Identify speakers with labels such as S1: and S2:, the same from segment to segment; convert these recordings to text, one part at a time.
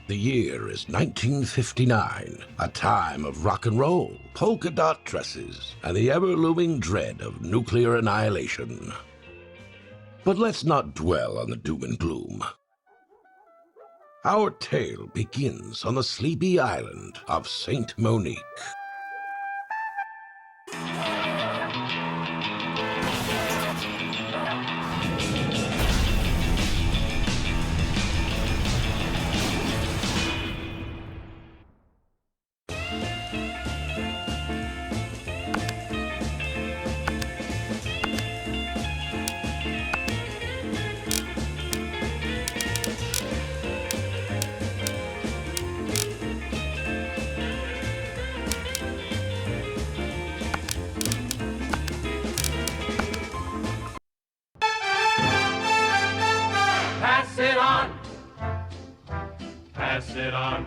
S1: The year is 1959, a time of rock and roll, polka dot dresses, and the ever-looming dread of nuclear annihilation. But let's not dwell on the doom and gloom. Our tale begins on the sleepy island of Saint Monique.
S2: Pass it on. Pass it on.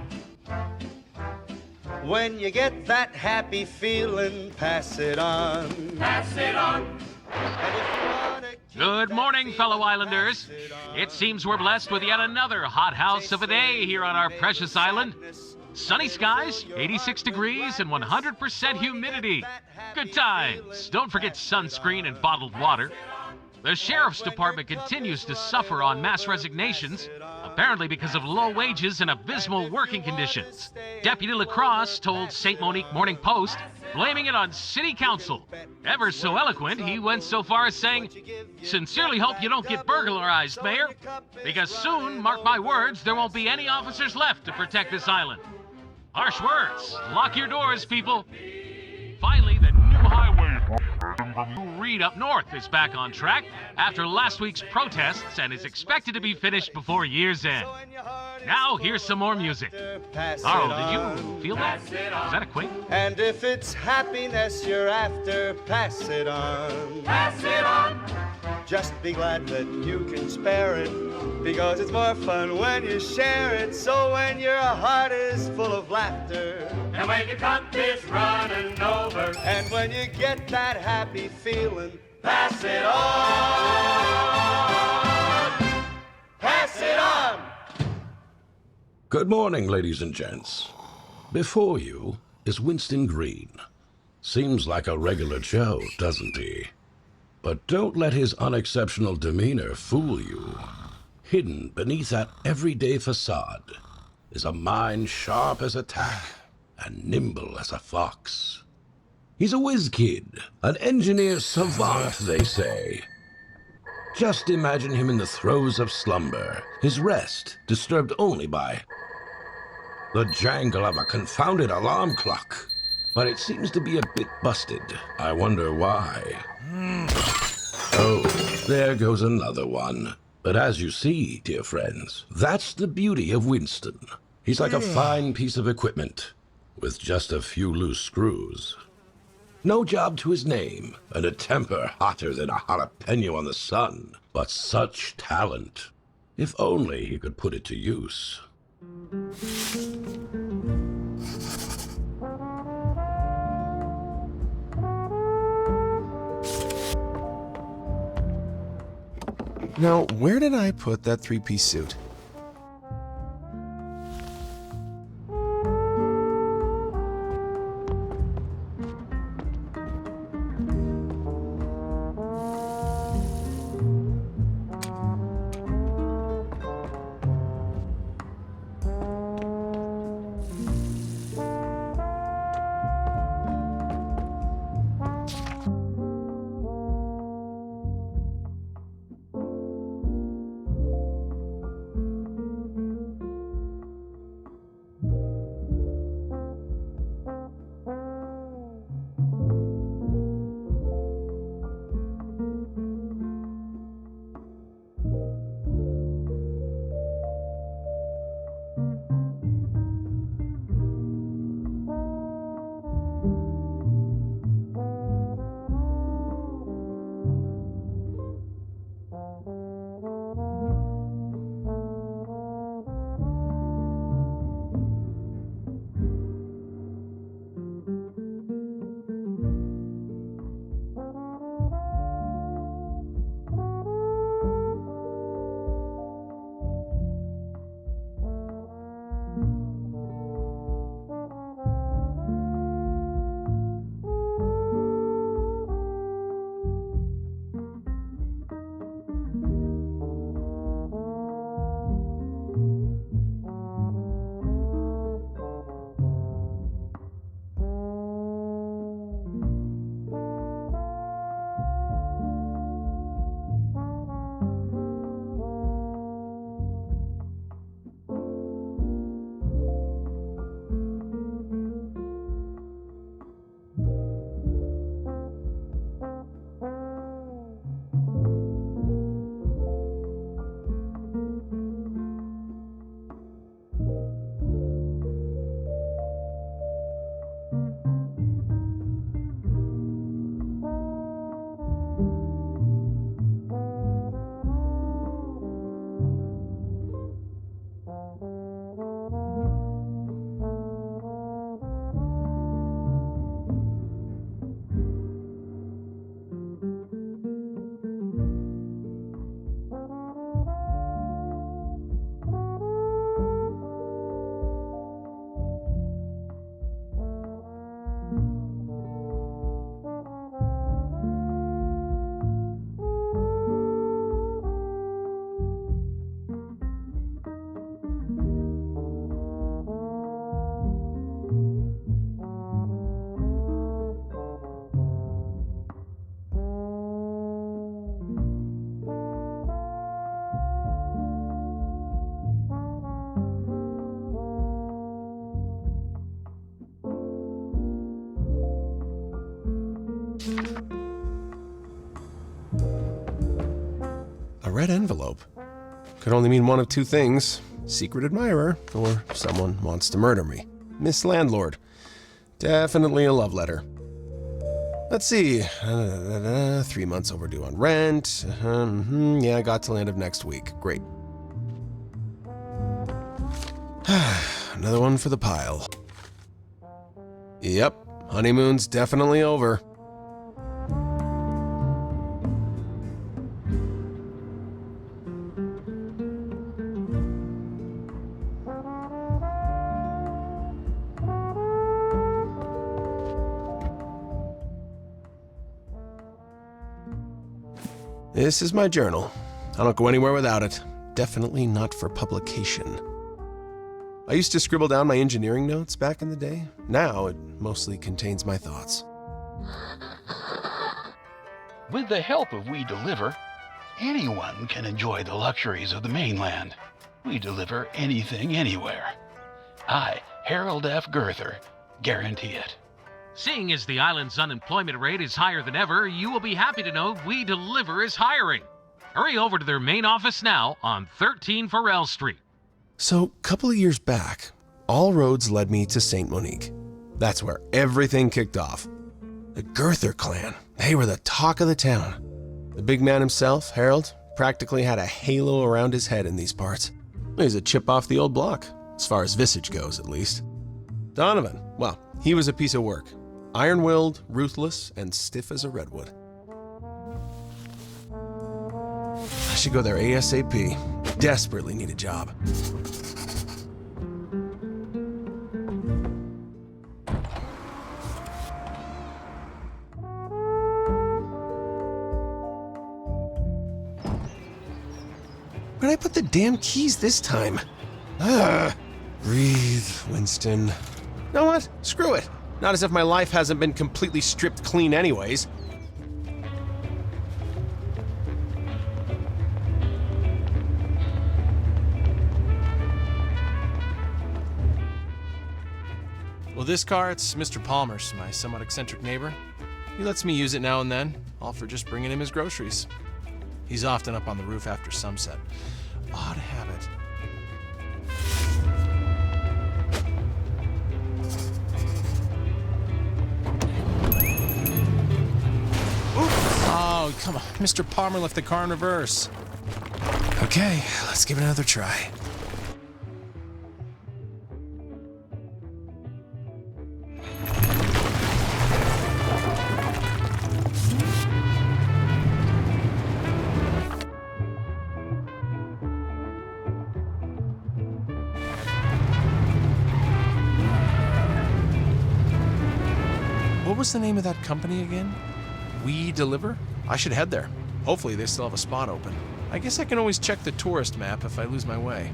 S3: When you get that happy feeling, pass it on.
S2: Pass it on.
S3: And if you wanna keep
S4: Good
S3: that
S4: morning,
S3: feeling,
S4: fellow islanders.
S3: pass it on.
S4: It seems we're blessed with yet another hot house of a day here on our precious island. Sunny skies, 86 degrees, and 100% humidity. Good times. Don't forget sunscreen and bottled water. The Sheriff's Department continues to suffer on mass resignations, apparently because of low wages and abysmal working conditions. Deputy Lacrosse told St. Monique Morning Post, blaming it on City Council. Ever so eloquent, he went so far as saying, "Sincerely hope you don't get burglarized, Mayor, because soon, mark my words, there won't be any officers left to protect this island." Harsh words. Lock your doors, people. Finally, the new highway Reed up north is back on track after last week's protests and is expected to be finished before year's end. Now, here's some more music.
S3: Pass it
S4: Carl, did
S3: on.
S4: you feel that? Is that a quake?
S3: And if it's happiness you're after, pass it on.
S2: Pass it on.
S3: Just be glad that you can spare it, because it's more fun when you share it. So when your heart is full of laughter,
S2: And when your cup is running over,
S3: and when you get that happy feeling,
S2: pass it on. Pass it on.
S1: Good morning, ladies and gents. Before you is Winston Green. Seems like a regular Joe, doesn't he? But don't let his unexceptional demeanor fool you. Hidden beneath that everyday facade is a mind sharp as a tack and nimble as a fox. He's a whiz kid, an engineer savant, they say. Just imagine him in the throes of slumber, his rest disturbed only by the jangle of a confounded alarm clock. But it seems to be a bit busted. I wonder why. Oh, there goes another one. But as you see, dear friends, that's the beauty of Winston. He's like a fine piece of equipment with just a few loose screws. No job to his name, and a temper hotter than a jalapeno on the sun. But such talent. If only he could put it to use.
S5: Now, where did I put that three-piece suit? red envelope. Could only mean one of two things. Secret admirer, or someone wants to murder me. Miss Landlord. Definitely a love letter. Let's see. 3 months overdue on rent. Yeah, I got till end of next week. Great. Another one for the pile. Yep, honeymoon's definitely over. This is my journal. I don't go anywhere without it. Definitely not for publication. I used to scribble down my engineering notes back in the day. Now it mostly contains my thoughts.
S6: With the help of We Deliver, anyone can enjoy the luxuries of the mainland. We deliver anything, anywhere. I, Harold F. Girther, guarantee it.
S4: Seeing as the island's unemployment rate is higher than ever, you will be happy to know We Deliver is hiring. Hurry over to their main office now on 13 Farrell Street.
S5: So, a couple of years back, all roads led me to St. Monique. That's where everything kicked off. The Girther clan, they were the talk of the town. The big man himself, Harold, practically had a halo around his head in these parts. He's a chip off the old block, as far as visage goes at least. Donovan, well, he was a piece of work. Iron-willed, ruthless, and stiff as a redwood. I should go there ASAP. Desperately need a job. Where'd I put the damn keys this time? Breathe, Winston. You know what? Screw it. Not as if my life hasn't been completely stripped clean anyways.
S7: Well, this car, it's Mr. Palmer's, my somewhat eccentric neighbor. He lets me use it now and then, all for just bringing him his groceries. He's often up on the roof after sunset. Odd habit. Oh, come on. Mr. Palmer left the car in reverse.
S5: Okay, let's give it another try.
S7: What was the name of that company again? We Deliver? I should head there. Hopefully they still have a spot open. I guess I can always check the tourist map if I lose my way.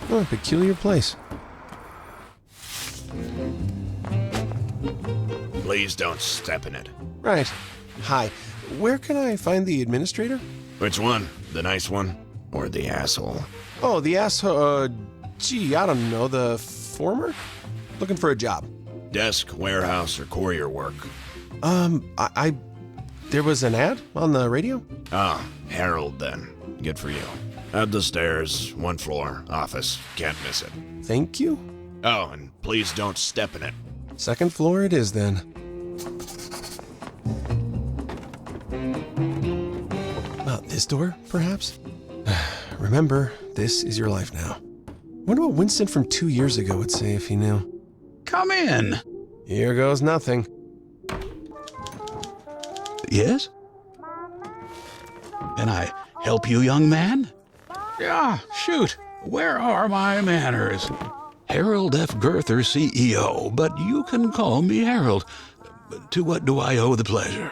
S5: Oh, a peculiar place.
S8: Please don't step in it.
S5: Right. Hi. Where can I find the administrator?
S8: Which one? The nice one? Or the asshole?
S5: Oh, the asshole. Gee, I don't know. The former? Looking for a job.
S8: Desk, warehouse, or courier work?
S5: There was an ad on the radio?
S8: Ah, Harold then. Good for you. Up the stairs, 1 floor, office. Can't miss it.
S5: Thank you.
S8: Oh, and please don't step in it.
S5: Second floor it is then. This door, perhaps? Remember, this is your life now. Wonder what Winston from 2 years ago would say if he knew.
S6: Come in.
S5: Here goes nothing.
S6: Yes? Can I help you, young man? Yeah, shoot. Where are my manners? Harold F. Girther, CEO, but you can call me Harold. To what do I owe the pleasure?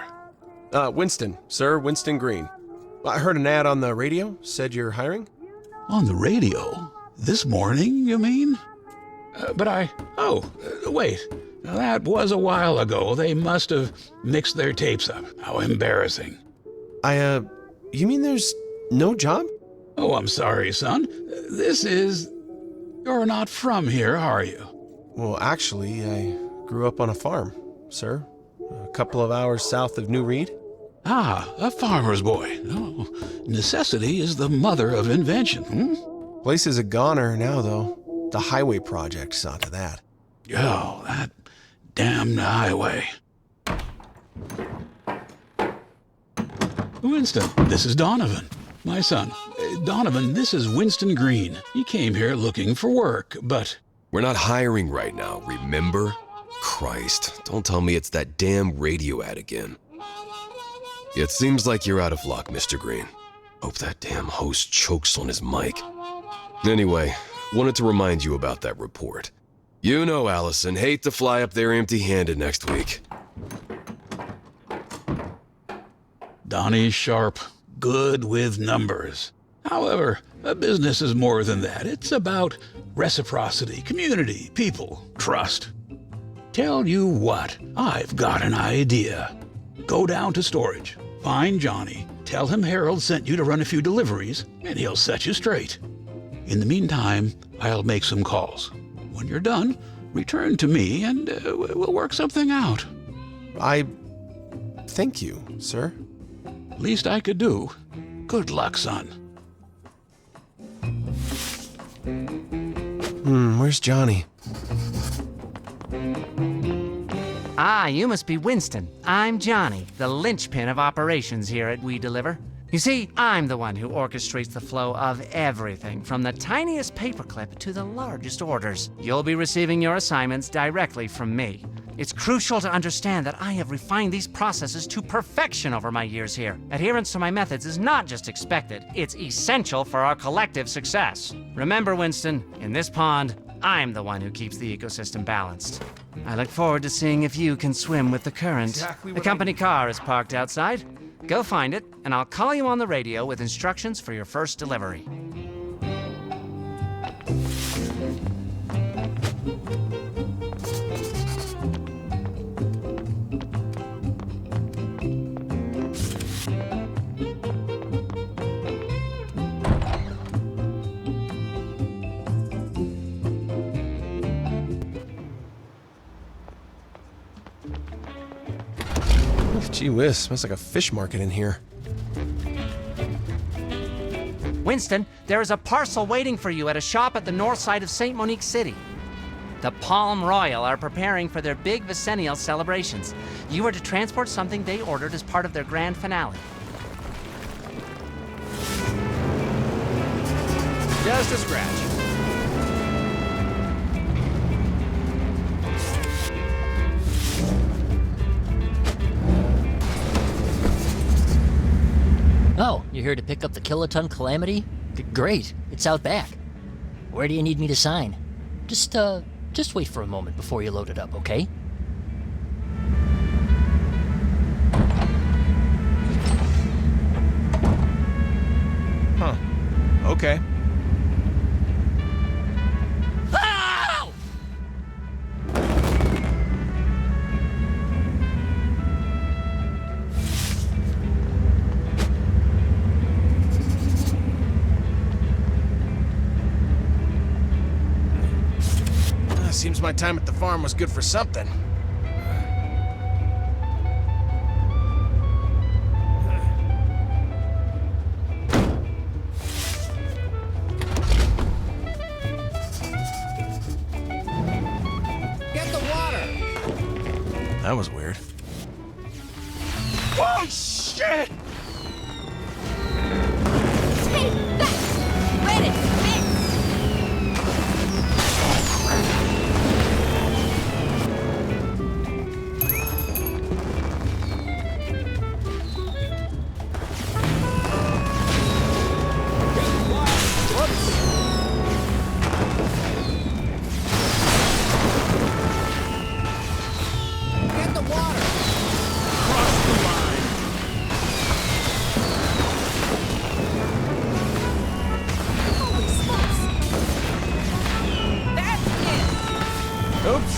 S5: Winston, sir, Winston Green. I heard an ad on the radio, said you're hiring?
S6: On the radio? This morning, you mean? Wait. That was a while ago. They must have mixed their tapes up. How embarrassing.
S5: You mean there's no job?
S6: Oh, I'm sorry, son. You're not from here, are you?
S5: Well, actually, I grew up on a farm, sir. A couple of hours south of New Reed.
S6: Ah, a farmer's boy. Oh, necessity is the mother of invention,
S5: Place is a goner now, though. The highway project saw to that.
S6: Oh, that damned highway. Winston, this is Donovan, my son. Donovan, this is Winston Green. He came here looking for work, but...
S9: We're not hiring right now, remember? Christ, don't tell me it's that damn radio ad again. It seems like you're out of luck, Mr. Green. Hope that damn host chokes on his mic. Anyway, wanted to remind you about that report. You know, Allison, hate to fly up there empty-handed next week.
S6: Donnie's sharp, good with numbers. However, a business is more than that. It's about reciprocity, community, people, trust. Tell you what, I've got an idea. Go down to storage, find Johnny, tell him Harold sent you to run a few deliveries, and he'll set you straight. In the meantime, I'll make some calls. When you're done, return to me and we'll work something out.
S5: Thank you, sir.
S6: Least I could do. Good luck, son.
S5: Where's Johnny?
S10: Ah, you must be Winston. I'm Johnny, the linchpin of operations here at We Deliver. You see, I'm the one who orchestrates the flow of everything, from the tiniest paperclip to the largest orders. You'll be receiving your assignments directly from me. It's crucial to understand that I have refined these processes to perfection over my years here. Adherence to my methods is not just expected, it's essential for our collective success. Remember, Winston, in this pond, I'm the one who keeps the ecosystem balanced. I look forward to seeing if you can swim with the current. The company car is parked outside. Go find it, and I'll call you on the radio with instructions for your first delivery.
S5: Gee whiz, smells like a fish market in here.
S10: Winston, there is a parcel waiting for you at a shop at the north side of St. Monique City. The Palm Royal are preparing for their big Vicennial celebrations. You are to transport something they ordered as part of their grand finale.
S7: Just a scratch.
S11: Oh, you're here to pick up the Kiloton Calamity? Great, it's out back. Where do you need me to sign? Just wait for a moment before you load it up, okay?
S5: Huh. Okay.
S11: Ow!
S5: Seems my time at the farm was good for something.
S12: Get the water!
S5: That was weird.
S7: Whoa, shit!
S12: Take that! Let it fix!
S2: Get the water!
S7: Cross the line.
S12: Holy smokes! That's it!
S7: Oops.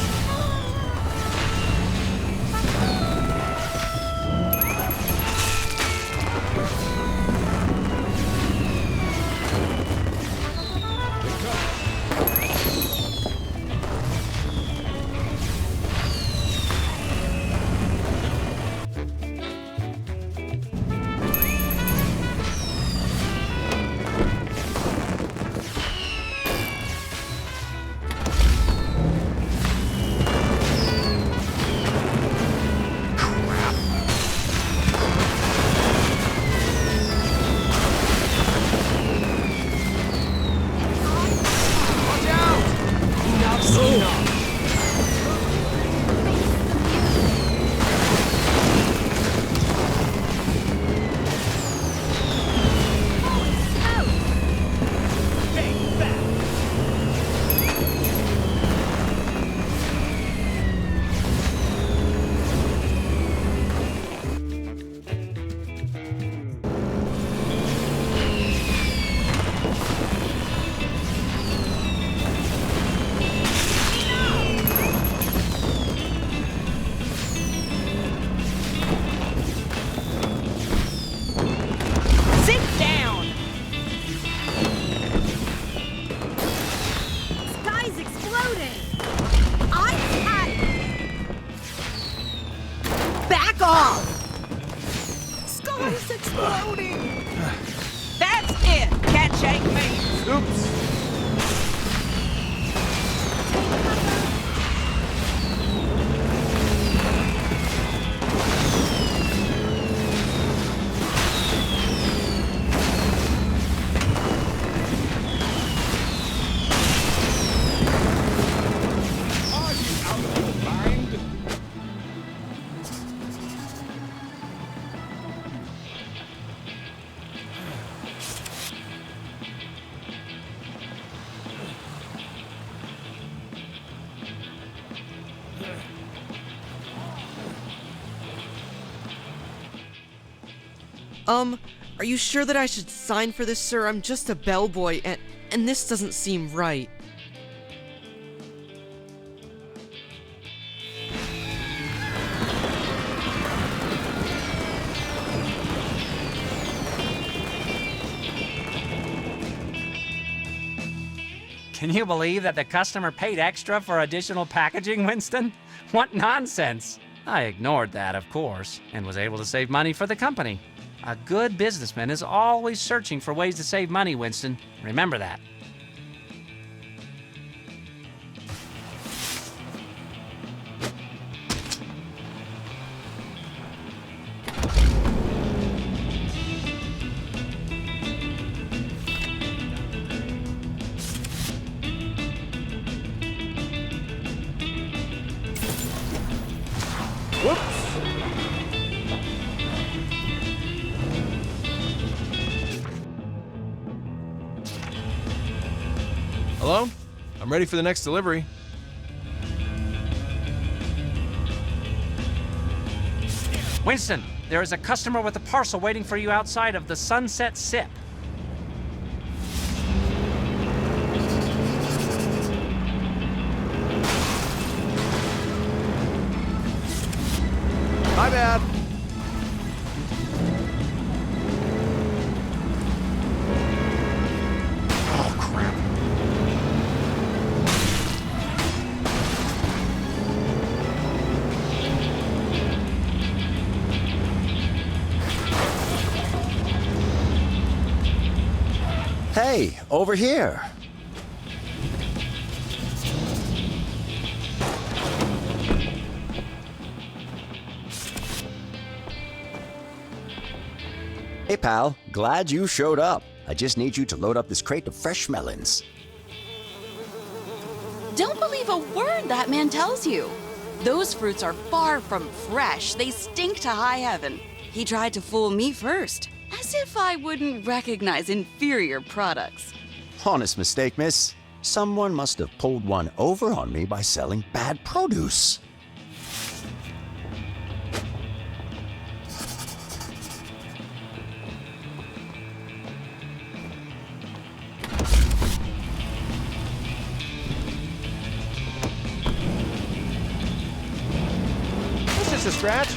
S12: Sit down! Sky's exploding! I'm hot! Back off! Sky's exploding! That's it! Can't shake me!
S7: Oops.
S2: Are you out of your mind?
S13: Are you sure that I should sign for this, sir? I'm just a bellboy, and this doesn't seem right.
S10: Can you believe that the customer paid extra for additional packaging, Winston? What nonsense! I ignored that, of course, and was able to save money for the company. A good businessman is always searching for ways to save money, Winston. Remember that.
S7: Whoops. Hello? I'm ready for the next delivery.
S10: Winston, there is a customer with a parcel waiting for you outside of the Sunset Sip.
S7: My bad. Oh, crap.
S14: Hey, over here. Hey pal, glad you showed up. I just need you to load up this crate of fresh melons.
S12: Don't believe a word that man tells you. Those fruits are far from fresh. They stink to high heaven. He tried to fool me first, as if I wouldn't recognize inferior products.
S14: Honest mistake, miss. Someone must have pulled one over on me by selling bad produce.
S7: It's just a scratch.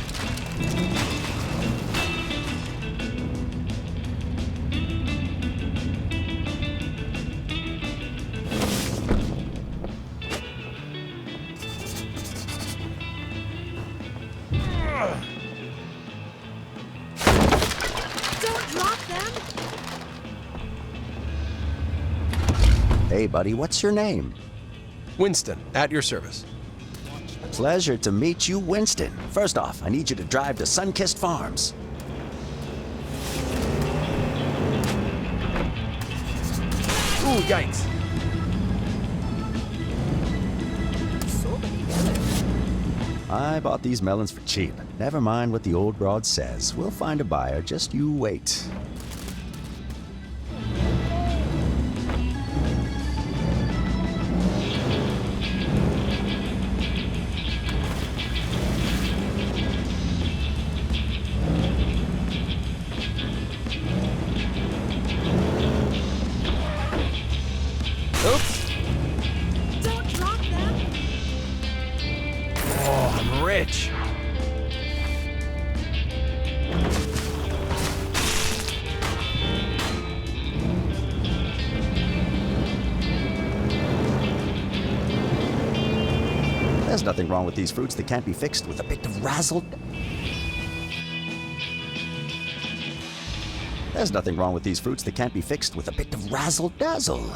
S12: Don't drop them!
S14: Hey buddy, what's your name?
S5: Winston, at your service.
S14: Pleasure to meet you, Winston. First off, I need you to drive to Sunkissed Farms.
S5: Ooh, yikes.
S14: I bought these melons for cheap. Never mind what the old broad says. We'll find a buyer, just you wait.
S5: Oops.
S12: Don't drop them!
S5: Oh, I'm rich.
S14: There's nothing wrong with these fruits that can't be fixed with a bit of razzle. There's nothing wrong with these fruits that can't be fixed with a bit of razzle dazzle.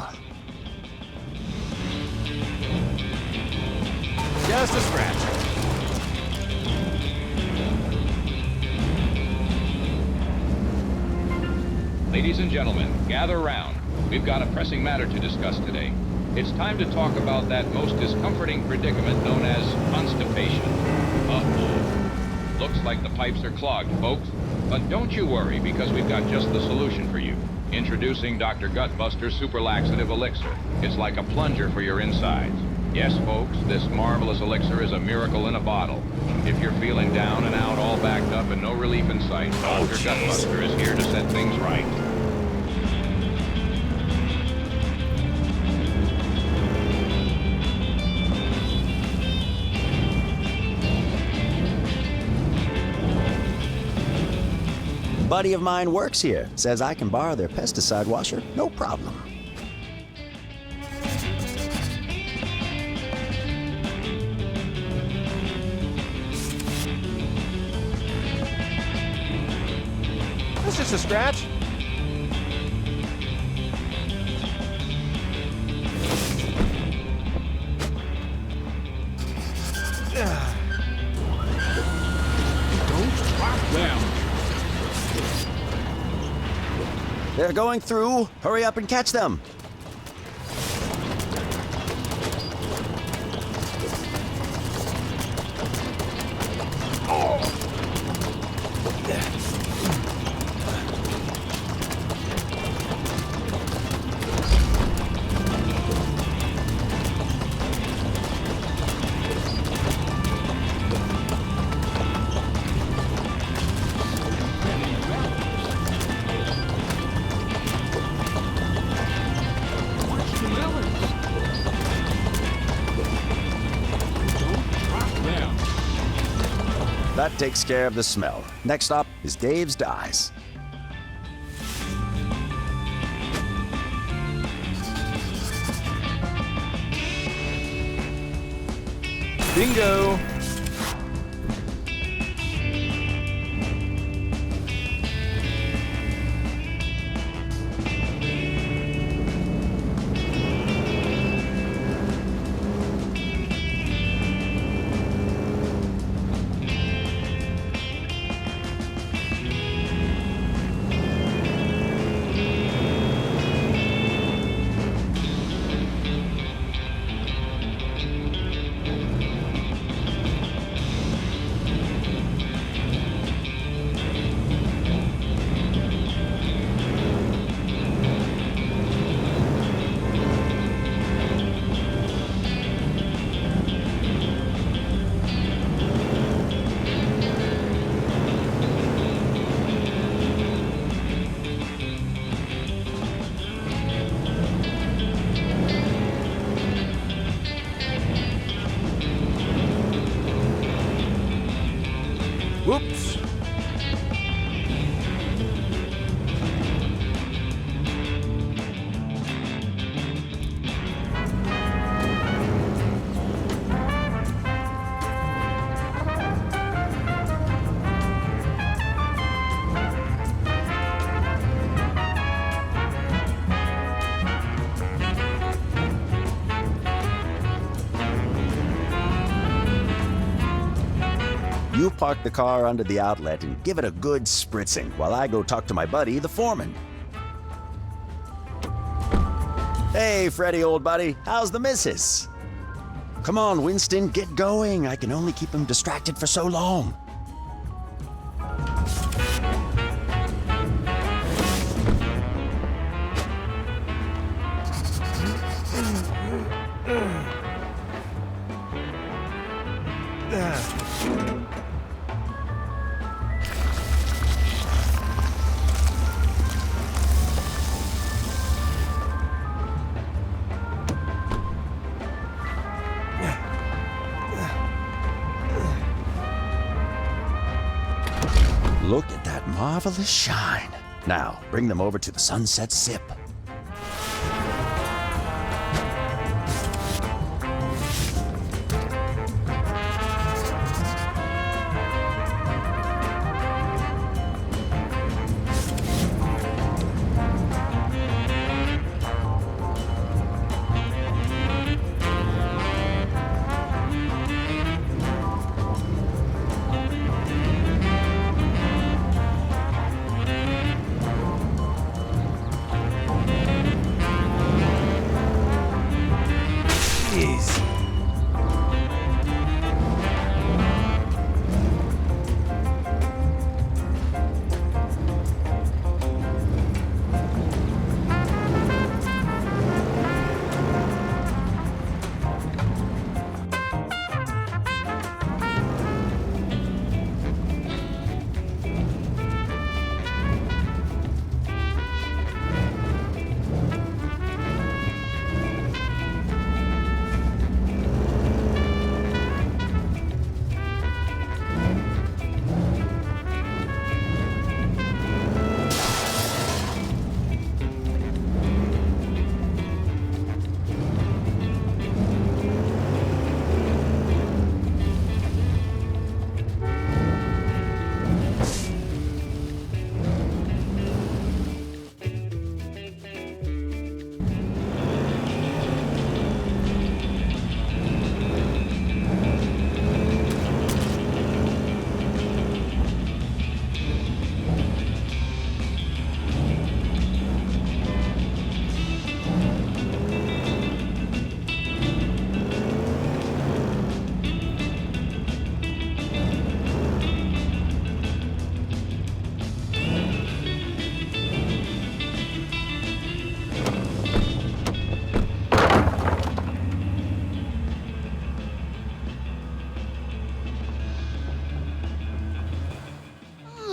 S7: Just a scratch.
S15: Ladies and gentlemen, gather round. We've got a pressing matter to discuss today. It's time to talk about that most discomforting predicament known as constipation. Uh-oh. Looks like the pipes are clogged, folks. But don't you worry, because we've got just the solution for you. Introducing Dr. Gutbuster Super Laxative Elixir. It's like a plunger for your insides. Yes, folks, this marvelous elixir is a miracle in a bottle. If you're feeling down and out, all backed up, and no relief in sight, Dr. Gutbuster is here to set things right.
S14: Buddy of mine works here. Says I can borrow their pesticide washer, no problem.
S7: It's just a scratch.
S2: Don't drop them!
S14: They're going through. Hurry up and catch them. That takes care of the smell. Next up is Dave's Dyes.
S7: Bingo!
S14: You park the car under the outlet and give it a good spritzing while I go talk to my buddy, the foreman. Hey, Freddy, old buddy, how's the missus? Come on, Winston, get going. I can only keep him distracted for so long. Look at that marvelous shine. Now, bring them over to the Sunset Sip.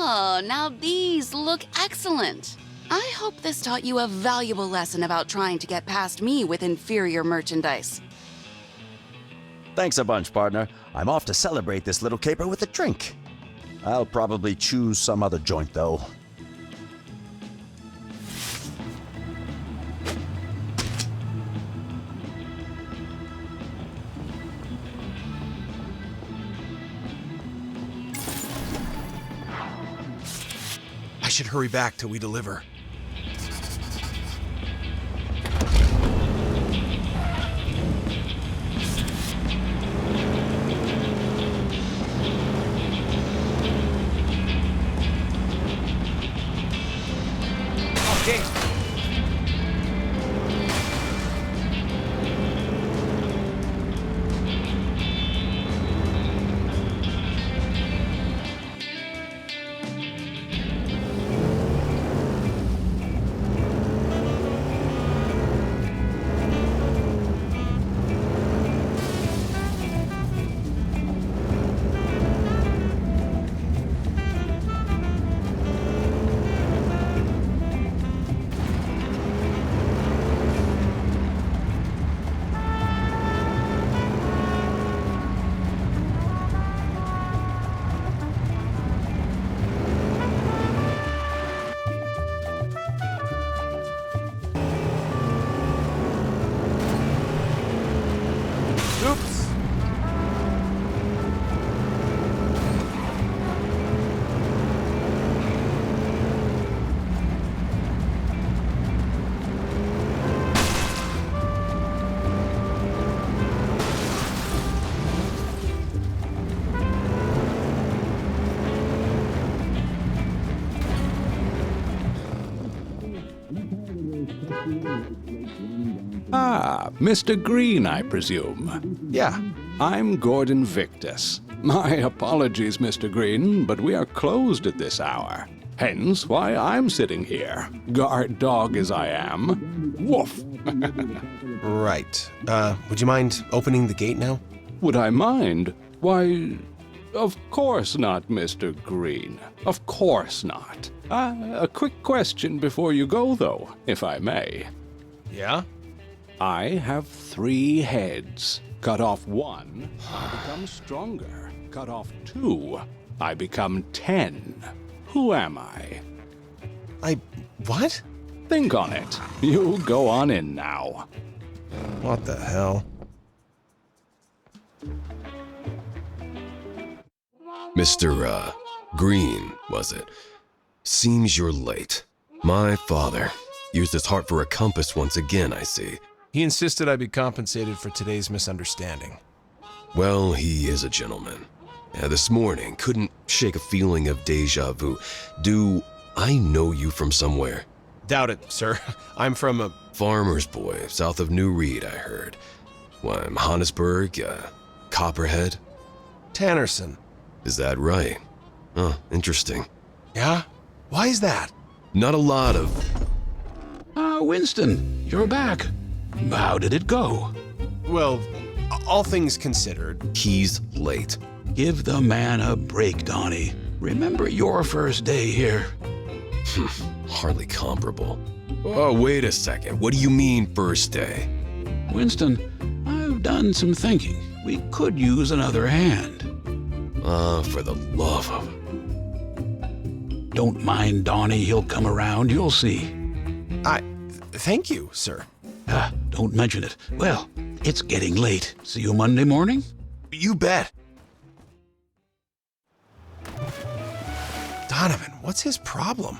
S12: Oh, now these look excellent. I hope this taught you a valuable lesson about trying to get past me with inferior merchandise.
S14: Thanks a bunch, partner. I'm off to celebrate this little caper with a drink. I'll probably choose some other joint, though.
S5: I should hurry back till we deliver.
S7: Okay.
S2: Ah, Mr. Green, I presume.
S5: Yeah.
S2: I'm Gordon Victus. My apologies, Mr. Green, but we are closed at this hour. Hence why I'm sitting here, guard dog as I am. Woof!
S5: Right. Would you mind opening the gate now?
S2: Would I mind? Why, of course not, Mr. Green. Of course not. A quick question before you go, though, if I may.
S5: Yeah?
S2: I have 3 heads. Cut off 1, I become stronger. Cut off 2, I become 10. Who am I?
S5: What?
S2: Think on it. You go on in now.
S5: What the hell?
S9: Mr. Green, was it? Seems you're late. My father used his heart for a compass once again, I see.
S5: He insisted I be compensated for today's misunderstanding.
S9: Well, he is a gentleman. This morning, couldn't shake a feeling of deja vu. Do I know you from somewhere?
S5: Doubt it, sir. I'm from a
S9: farmer's boy, south of New Reed, I heard. Why, Johannesburg, Copperhead?
S5: Tannerson.
S9: Is that right? Huh, interesting.
S5: Yeah? Why is that?
S9: Not a lot of...
S8: Winston, you're back. How did it go?
S5: Well, all things considered...
S9: He's late.
S8: Give the man a break, Donnie. Remember your first day here.
S9: Hardly comparable. Oh, wait a second. What do you mean, first day?
S8: Winston, I've done some thinking. We could use another hand.
S9: For the love of...
S8: Don't mind Donnie, he'll come around, you'll see.
S5: Thank you, sir.
S8: Don't mention it. Well, it's getting late. See you Monday morning?
S5: You bet. Donovan, what's his problem?